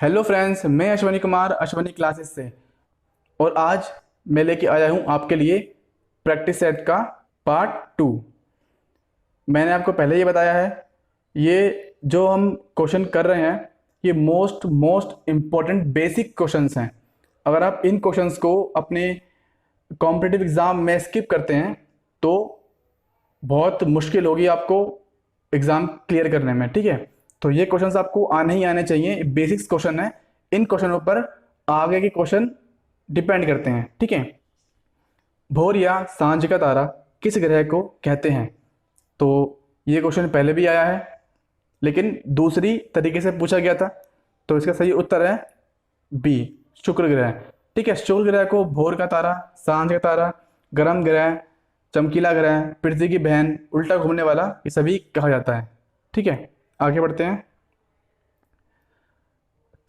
Hello friends, मैं Ashwani Kumar Ashwani classes से। और आज मैं लेके आया हूँ आपके लिए प्रैक्टिस सेट का पार्ट 2। मैंने आपको पहले ही बताया है, ये जो हम क्वेश्चन कर रहे हैं ये most most important basic questions हैं। अगर आप इन क्वेश्चंस को अपने कॉम्पिटिटिव एग्ज़ाम में स्किप करते हैं तो बहुत मुश्किल होगी आपको एग्ज़ाम क्लियर करने में। ठीक है, तो ये क्वेश्चंस आपको आने ही आने चाहिए, बेसिक्स क्वेश्चन है। इन क्वेश्चनों पर आगे के क्वेश्चन डिपेंड करते हैं। ठीक है, भोर या सांझ का तारा किस ग्रह को कहते हैं? तो ये क्वेश्चन पहले भी आया है, लेकिन दूसरी तरीके से पूछा गया था। तो इसका सही उत्तर है बी, शुक्र ग्रह। ठीक है, शुक्र ग्रह को भोर का तारा, सांझ का तारा, गर्म ग्रह, चमकीला ग्रह, पृथ्वी की बहन, उल्टा घूमने वाला, ये सभी कहा जाता है। ठीक है, आगे बढ़ते हैं।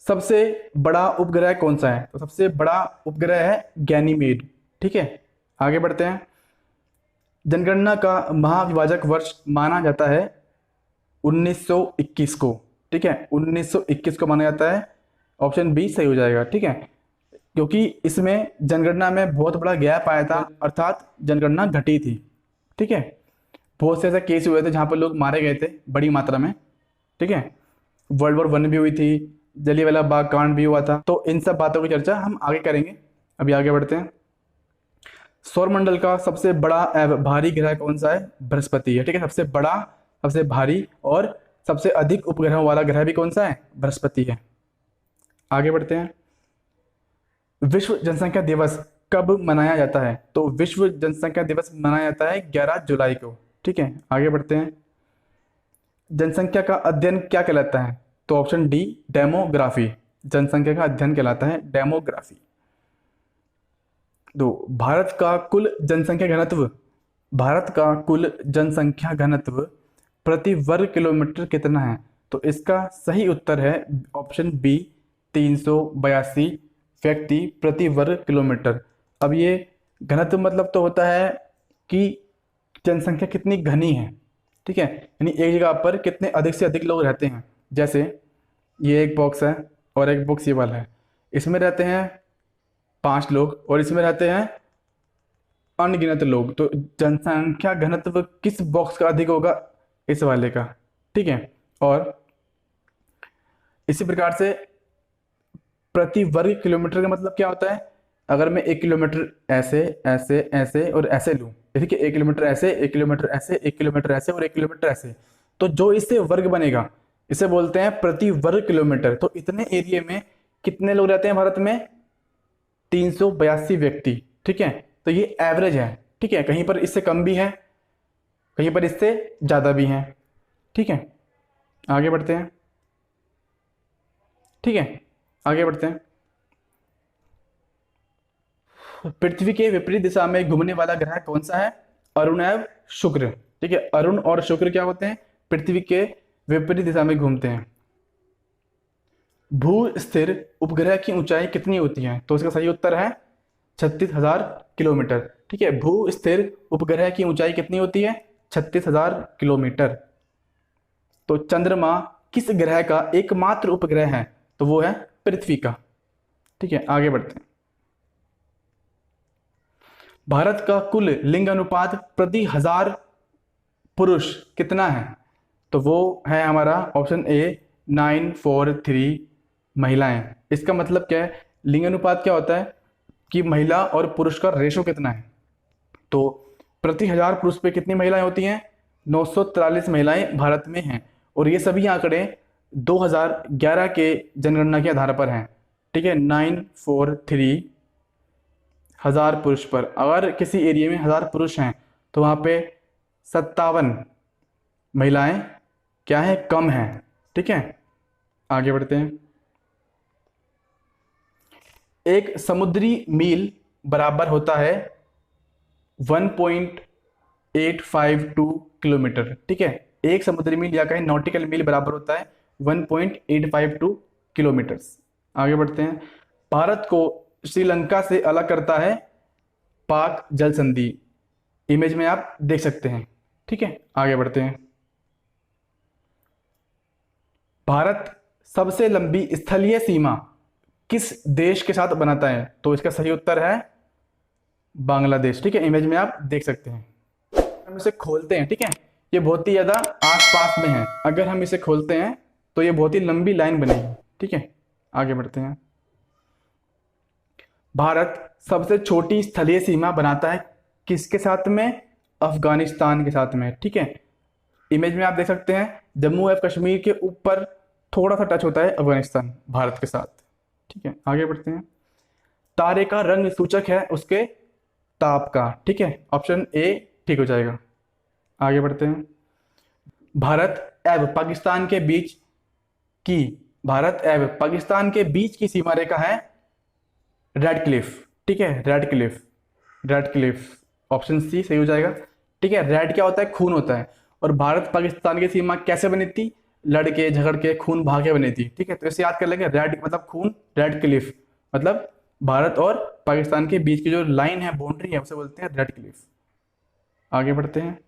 सबसे बड़ा उपग्रह कौन सा है? तो सबसे बड़ा उपग्रह है गैनीमेड। ठीक है, आगे बढ़ते हैं। जनगणना का महाविभाजक वर्ष माना जाता है 1921 को। ठीक है, 1921 को माना जाता है। ऑप्शन बी सही हो जाएगा। ठीक है, क्योंकि इसमें जनगणना में बहुत बड़ा गैप आया था, अर्थात जनगणना घटी थी। ठीक है, बहुत से ऐसे केस हुए थे जहाँ पर लोग मारे गए थे बड़ी मात्रा में। ठीक है, वर्ल्ड वॉर 1 भी हुई थी, जलियांवाला बाग कांड भी हुआ था। तो इन सब बातों की चर्चा हम आगे करेंगे। अभी आगे बढ़ते हैं। सौरमंडल का सबसे बड़ा भारी ग्रह कौन सा है? बृहस्पति है। ठीक है, सबसे बड़ा, सबसे भारी और सबसे अधिक उपग्रहों वाला ग्रह भी कौन सा है? बृहस्पति है। आगे बढ़ते हैं। विश्व जनसंख्या दिवस कब मनाया जाता है? तो विश्व जनसंख्या दिवस मनाया जाता है 11 जुलाई को। ठीक है, आगे बढ़ते हैं। जनसंख्या का अध्ययन क्या कहलाता है? तो ऑप्शन डी, डेमोग्राफी। जनसंख्या का अध्ययन कहलाता है डेमोग्राफी। दो, भारत का कुल जनसंख्या घनत्व प्रति वर्ग किलोमीटर कितना है? तो इसका सही उत्तर है ऑप्शन बी, 382 व्यक्ति प्रति वर्ग किलोमीटर। अब ये घनत्व मतलब तो होता है कि जनसंख्या कितनी घनी है। ठीक है, यानी एक जगह पर कितने अधिक से अधिक लोग रहते हैं। जैसे ये एक बॉक्स है और एक बॉक्स ये वाला है, इसमें रहते हैं 5 लोग और इसमें रहते हैं अनगिनत लोग। तो जनसंख्या घनत्व किस बॉक्स का अधिक होगा? इस वाले का। ठीक है, और इसी प्रकार से प्रति वर्ग किलोमीटर का मतलब क्या होता है? अगर मैं 1 किलोमीटर ऐसे ऐसे ऐसे और ऐसे लूँ, जैसे कि 1 किलोमीटर ऐसे, 1 किलोमीटर ऐसे, 1 किलोमीटर ऐसे और 1 किलोमीटर ऐसे, तो जो इससे वर्ग बनेगा इसे बोलते हैं प्रति वर्ग किलोमीटर। तो इतने एरिया में कितने लोग रहते हैं भारत में? 382 व्यक्ति। ठीक है, तो ये एवरेज है। ठीक है, कहीं पर इससे कम भी है, कहीं पर इससे ज़्यादा भी है। ठीक है, आगे बढ़ते हैं। ठीक है, आगे बढ़ते हैं। पृथ्वी के विपरीत दिशा में घूमने वाला ग्रह कौन सा है? अरुण एवं शुक्र। ठीक है, अरुण और शुक्र क्या होते हैं? पृथ्वी के विपरीत दिशा में घूमते हैं। भू स्थिर उपग्रह की ऊंचाई कितनी होती है? तो इसका सही उत्तर है 36,000 किलोमीटर। ठीक है, भू स्थिर उपग्रह की ऊंचाई कितनी होती है? 36,000 किलोमीटर। तो चंद्रमा किस ग्रह का एकमात्र उपग्रह है? तो वो है पृथ्वी का। ठीक है, आगे बढ़ते हैं। भारत का कुल लिंग अनुपात प्रति 1000 पुरुष कितना है? तो वो है हमारा ऑप्शन ए, 943 महिलाएं। इसका मतलब क्या है? लिंग अनुपात क्या होता है कि महिला और पुरुष का रेशो कितना है। तो प्रति 1000 पुरुष पे कितनी महिलाएं होती हैं? 943 महिलाएं भारत में हैं। और ये सभी आंकड़े 2011 के जनगणना के आधार पर हैं। ठीक है, 943 1000 पुरुष पर। अगर किसी एरिया में 1000 पुरुष हैं तो वहाँ पे 57 महिलाएं क्या है? कम है। ठीक है, आगे बढ़ते हैं। एक समुद्री मील बराबर होता है 1.852 किलोमीटर। ठीक है, एक समुद्री मील या कहीं नॉटिकल मील बराबर होता है 1.852 किलोमीटर्स। आगे बढ़ते हैं। भारत को श्रीलंका से अलग करता है पाक जल संधि। इमेज में आप देख सकते हैं। ठीक है, आगे बढ़ते हैं। भारत सबसे लंबी स्थलीय सीमा किस देश के साथ बनाता है? तो इसका सही उत्तर है बांग्लादेश। ठीक है, इमेज में आप देख सकते हैं। हम इसे खोलते हैं, ठीक है, ये बहुत ही ज़्यादा आसपास में है। अगर हम इसे खोलते हैं तो ये बहुत ही लंबी लाइन बनेगी। ठीक है, आगे बढ़ते हैं। भारत सबसे छोटी स्थलीय सीमा बनाता है किसके साथ में? अफगानिस्तान के साथ में। ठीक है, इमेज में आप देख सकते हैं जम्मू एवं कश्मीर के ऊपर थोड़ा सा टच होता है अफगानिस्तान भारत के साथ। ठीक है, आगे बढ़ते हैं। तारे का रंग सूचक है उसके ताप का। ठीक है, ऑप्शन ए ठीक हो जाएगा। आगे बढ़ते हैं। भारत एवं पाकिस्तान के बीच की सीमा रेखा है रेड क्लिफ। ठीक है, रेड क्लिफ ऑप्शन सी सही हो जाएगा। ठीक है, रेड क्या होता है? खून होता है। और भारत पाकिस्तान की सीमा कैसे बनी थी? लड़के झगड़ के खून भागे बनी थी। ठीक है, तो इसे याद कर लेंगे, रेड मतलब खून, रेड क्लिफ मतलब भारत और पाकिस्तान के बीच की जो लाइन है, बाउंड्री है, उसे बोलते हैं रेड क्लिफ। आगे बढ़ते हैं।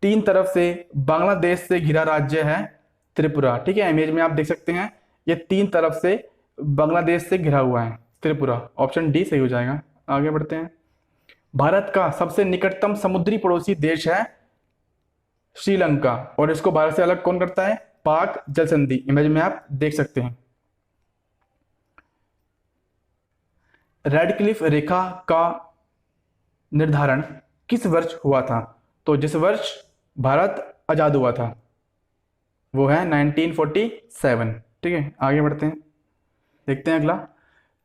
तीन तरफ से बांग्लादेश से घिरा राज्य है त्रिपुरा। ठीक है, इमेज में आप देख सकते हैं ये तीन तरफ से बांग्लादेश से घिरा हुआ है त्रिपुरा। ऑप्शन डी सही हो जाएगा। आगे बढ़ते हैं। भारत का सबसे निकटतम समुद्री पड़ोसी देश है श्रीलंका, और इसको भारत से अलग कौन करता है? पाक जल संधि। इमेज में आप देख सकते हैं। रेड क्लिफ रेखा का निर्धारण किस वर्ष हुआ था? तो जिस वर्ष भारत आजाद हुआ था वो है 1947। ठीक है, आगे बढ़ते हैं। देखते हैं अगला।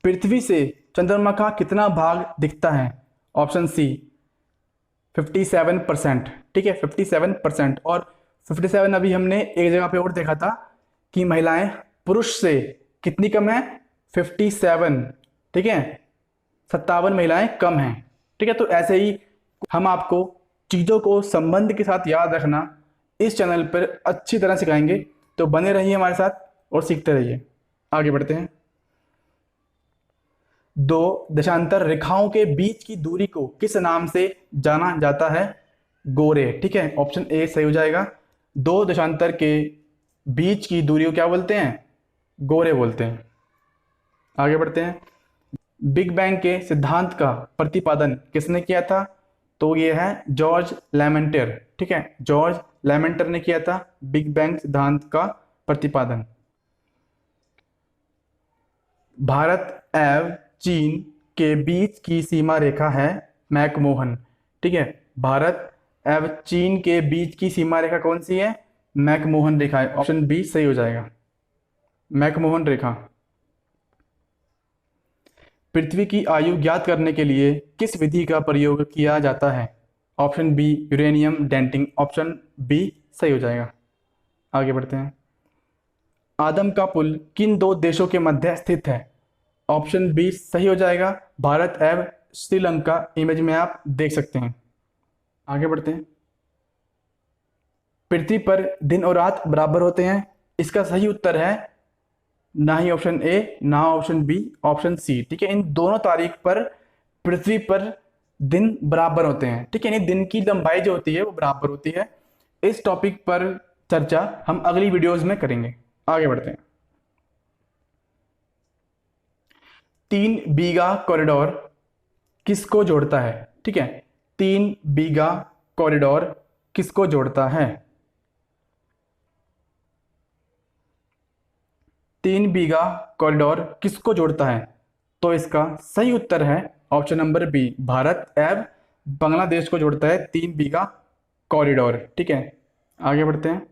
पृथ्वी से चंद्रमा का कितना भाग दिखता है? Option C 57%। ठीक है, 57%। और 57 अभी हमने एक जगह पे और देखा था कि महिलाएं पुरुष से कितनी कम है? 57। ठीक है, 57 महिलाएं कम हैं। ठीक है, तो ऐसे ही हम आपको चीज़ों को संबंध के साथ याद रखना इस चैनल पर अच्छी तरह सिखाएंगे, तो बने रहिए हमारे साथ और सीखते रहिए। आगे बढ़ते हैं। दो देशांतर रेखाओं के बीच की दूरी को किस नाम से जाना जाता है? गोरे। ठीक है, ऑप्शन ए सही हो जाएगा। दो देशांतर के बीच की दूरी को क्या बोलते हैं? गोरे बोलते हैं। आगे बढ़ते हैं। बिग बैंग के सिद्धांत का प्रतिपादन किसने किया था? तो ये है जॉर्ज लेमेंटर। ठीक है, जॉर्ज लेमेंटर ने किया था बिग बैंग सिद्धांत का प्रतिपादन। भारत एवं चीन के बीच की सीमा रेखा है मैकमोहन। ठीक है, भारत एवं चीन के बीच की सीमा रेखा कौन सी है? मैकमोहन रेखा है। ऑप्शन बी सही हो जाएगा, मैकमोहन रेखा। पृथ्वी की आयु ज्ञात करने के लिए किस विधि का प्रयोग किया जाता है? Option B uranium dating. Option B सही हो जाएगा। आगे बढ़ते हैं। आदम का पुल किन दो देशों के मध्य स्थित है? ऑप्शन बी सही हो जाएगा, भारत एवं श्रीलंका। इमेज में आप देख सकते हैं। आगे बढ़ते हैं। पृथ्वी पर दिन और रात बराबर होते हैं, इसका सही उत्तर है ना ही ऑप्शन ए ना ऑप्शन बी, ऑप्शन सी। ठीक है, इन दोनों तारीख पर पृथ्वी पर दिन बराबर होते हैं। ठीक है, यानी दिन की लंबाई जो होती है वो बराबर होती है। इस टॉपिक पर चर्चा हम अगली वीडियोस में करेंगे। आगे बढ़ते हैं। 3 बीघा कॉरिडोर किसको जोड़ता है? ठीक है, 3 बीघा कॉरिडोर किसको जोड़ता है? 3 बीघा कॉरिडोर किसको जोड़ता है? तो इसका सही उत्तर है ऑप्शन नंबर बी, भारत एवं बांग्लादेश को जोड़ता है 3 बीघा कॉरिडोर। ठीक है, आगे बढ़ते हैं।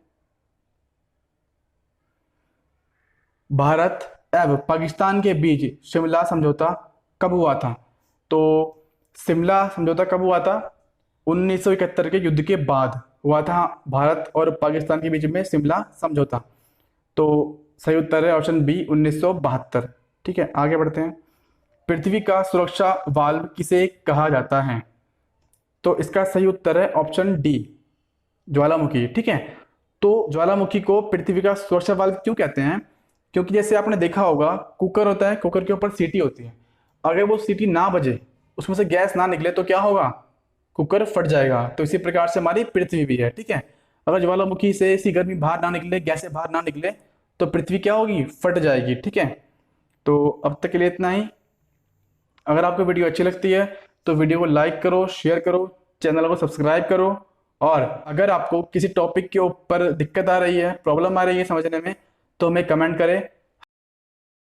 भारत एवं पाकिस्तान के बीच शिमला समझौता कब हुआ था? तो शिमला समझौता कब हुआ था? 1971 के युद्ध के बाद हुआ था भारत और पाकिस्तान के बीच में शिमला समझौता। तो सही उत्तर है ऑप्शन बी 1972। ठीक है, आगे बढ़ते हैं। पृथ्वी का सुरक्षा वाल्व किसे कहा जाता है? तो इसका सही उत्तर है ऑप्शन डी, ज्वालामुखी। ठीक है, तो ज्वालामुखी को पृथ्वी का सुरक्षा वाल्व क्यों कहते हैं? क्योंकि जैसे आपने देखा होगा कुकर होता है, कुकर के ऊपर सीटी होती है, अगर वो सीटी ना बजे, उसमें से गैस ना निकले तो क्या होगा? कुकर फट जाएगा। तो इसी प्रकार से हमारी पृथ्वी भी है। ठीक है, अगर ज्वालामुखी से ऐसी गर्मी बाहर ना निकले, गैसें बाहर ना निकले, तो पृथ्वी क्या होगी, फट जाएगी। ठीक है, तो अब तक के लिए इतना ही। अगर आपको वीडियो अच्छी लगती है तो वीडियो को लाइक करो, शेयर करो, चैनल को सब्सक्राइब करो। और अगर आपको किसी टॉपिक के ऊपर दिक्कत आ रही है, प्रॉब्लम आ रही है समझने में, तो हमें कमेंट करें।